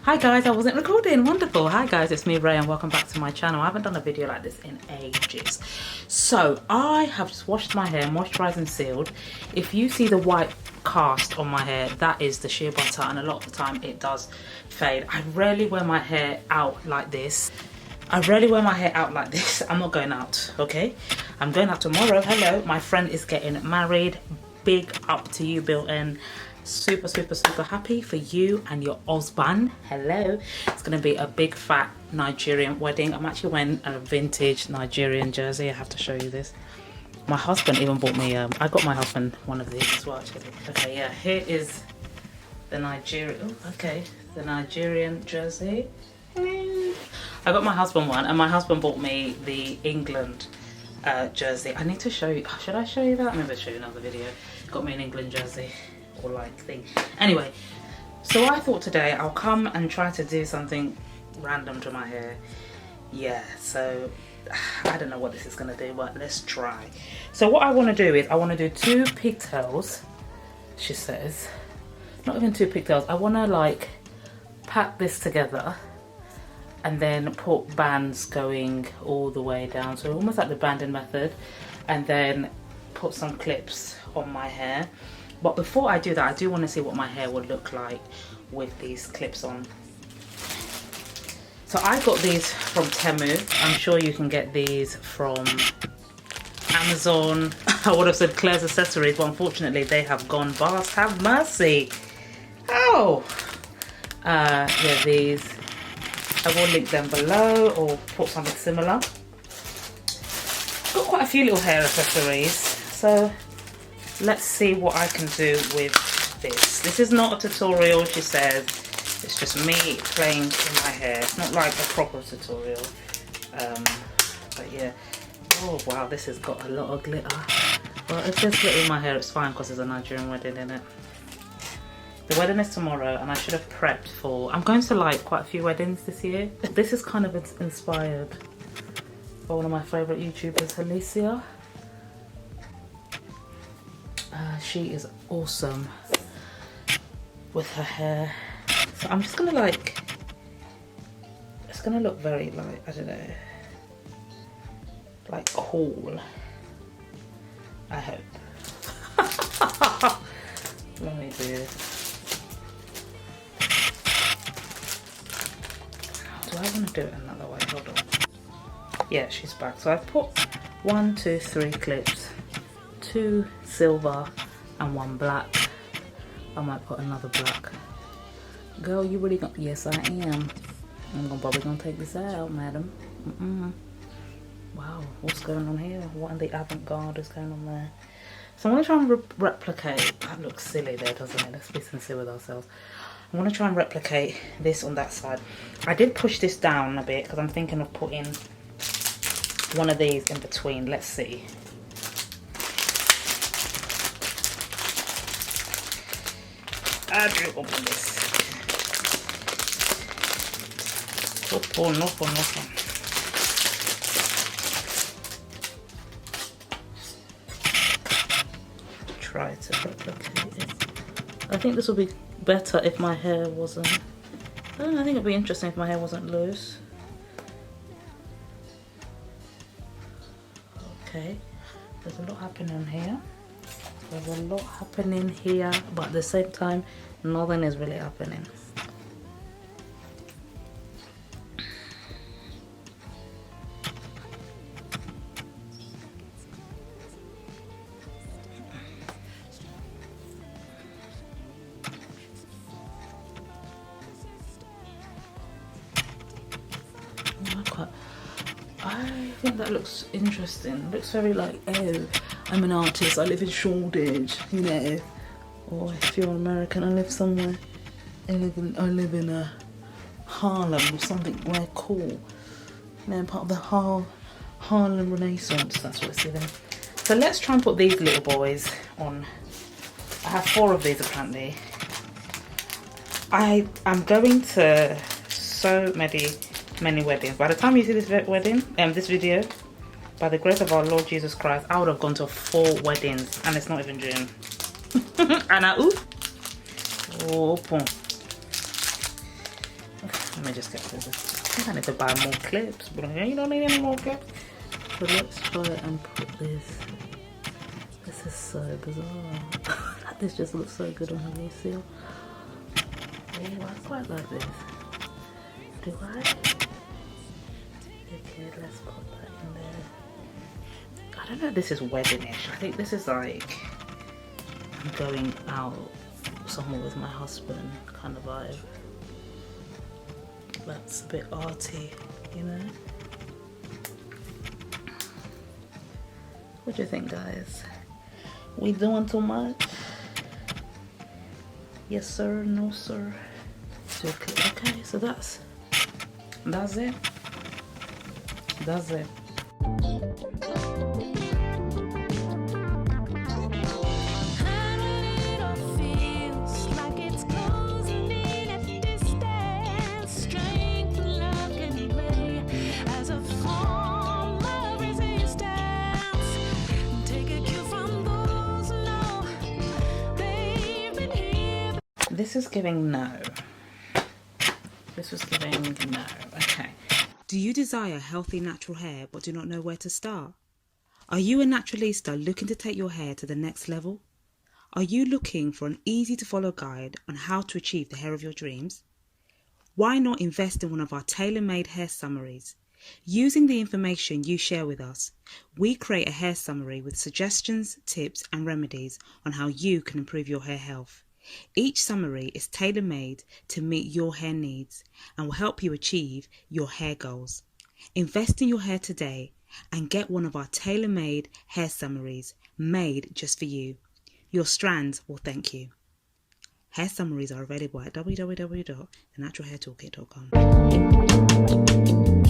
Hi guys, I wasn't recording. Wonderful. Hi guys, it's me Ray and welcome back to my channel. I haven't done a video like this in ages. So I have just washed my hair, moisturised and sealed. If you see the white cast on my hair, that is the shea butter, and a lot of the time it does fade. I rarely wear my hair out like this. I'm not going out, okay? I'm going out tomorrow. Hello, my friend is getting married. Big up to you, Bill-in. Super happy for you and your husband. Hello. It's gonna be a big fat Nigerian wedding. I'm actually wearing a vintage Nigerian jersey. I have to show you this. My husband even bought me I got my husband one of these as well, actually. Okay, yeah, here is the Nigerian jersey. I got my husband one, and my husband bought me the England jersey. I need to show you. Should I show you that? Maybe I'll show you another video. Got me an England jersey or like thing. Anyway, so I thought today I'll come and try to do something random to my hair. Yeah, so I don't know what this is gonna do, but let's try. So what I want to do is I want to do 2 pigtails. She says, not even 2 pigtails. I want to like pat this together and then put bands going all the way down, so almost like the banding method, and then put some clips on my hair. But before I do that, I do want to see what my hair would look like with these clips on. So I got these from Temu. I'm sure you can get these from Amazon. I would have said Claire's Accessories, but unfortunately they have gone bust. Have mercy. Oh, yeah, these. I will link them below or put something similar. Got quite a few little hair accessories, so let's see what I can do with this. This is not a tutorial, she says. It's just me playing in my hair. It's not like a proper tutorial. But yeah. Oh wow, this has got a lot of glitter. Well, if there's glitter in my hair, it's fine because there's a Nigerian wedding in it. The wedding is tomorrow, and I should have prepped for... I'm going to like quite a few weddings this year. This is kind of inspired by one of my favourite YouTubers, Alicia. She is awesome with her hair. So I'm just gonna like... It's gonna look very like, I don't know, like cool. I hope. Let me do this. Do I want to do it another way? Hold on. Yeah, she's back. So I put 1, 2, 3 clips, 2 silver and 1 black. I might put another black. Girl, you really gonna? Yes, I am. I'm probably gonna take this out, madam. Wow, what's going on here? What in the avant-garde is going on there? So I'm gonna try and replicate. That looks silly there, doesn't it? Let's be sincere with ourselves. I'm going to try and replicate this on that side. I did push this down a bit because I'm thinking of putting one of these in between. Let's see. I do open this. Open. Try to replicate it. I think this will be better if my hair wasn't... I don't know, I think it'd be interesting if my hair wasn't loose. Okay, there's a lot happening here. But at the same time, nothing is really happening. I think that looks interesting. It looks very like, oh, I'm an artist, I live in Shoreditch, you know. Or if you're American, I live somewhere. I live in Harlem or something very cool. You know, part of the Harlem Renaissance. That's what it's giving. So let's try and put these little boys on. I have 4 of these apparently. I am going to so many weddings. By the time you see this this video, by the grace of our Lord Jesus Christ, I would have gone to 4 weddings, and it's not even June. And I open. Let me just get this. I think I need to buy more clips, but I don't need any more clips. So let's try and put this. This is so bizarre. This just looks so good on her new seal. Oh, I quite like this. Do I? Okay, let's put that in there. I don't know if this is wedding-ish. I think this is like I'm going out somewhere with my husband kind of vibe. That's a bit arty, you know? What do you think, guys? We doing too much? Yes sir, no sir. Okay, so that's it. That's it. This is giving no. This was giving no. Okay. Do you desire healthy natural hair but do not know where to start? Are you a naturalista looking to take your hair to the next level? Are you looking for an easy to follow guide on how to achieve the hair of your dreams? Why not invest in one of our tailor-made hair summaries? Using the information you share with us, we create a hair summary with suggestions, tips and remedies on how you can improve your hair health. Each summary is tailor-made to meet your hair needs and will help you achieve your hair goals. Invest in your hair today and get one of our tailor-made hair summaries made just for you. Your strands will thank you. Hair summaries are available at www.thenaturalhairtoolkit.com.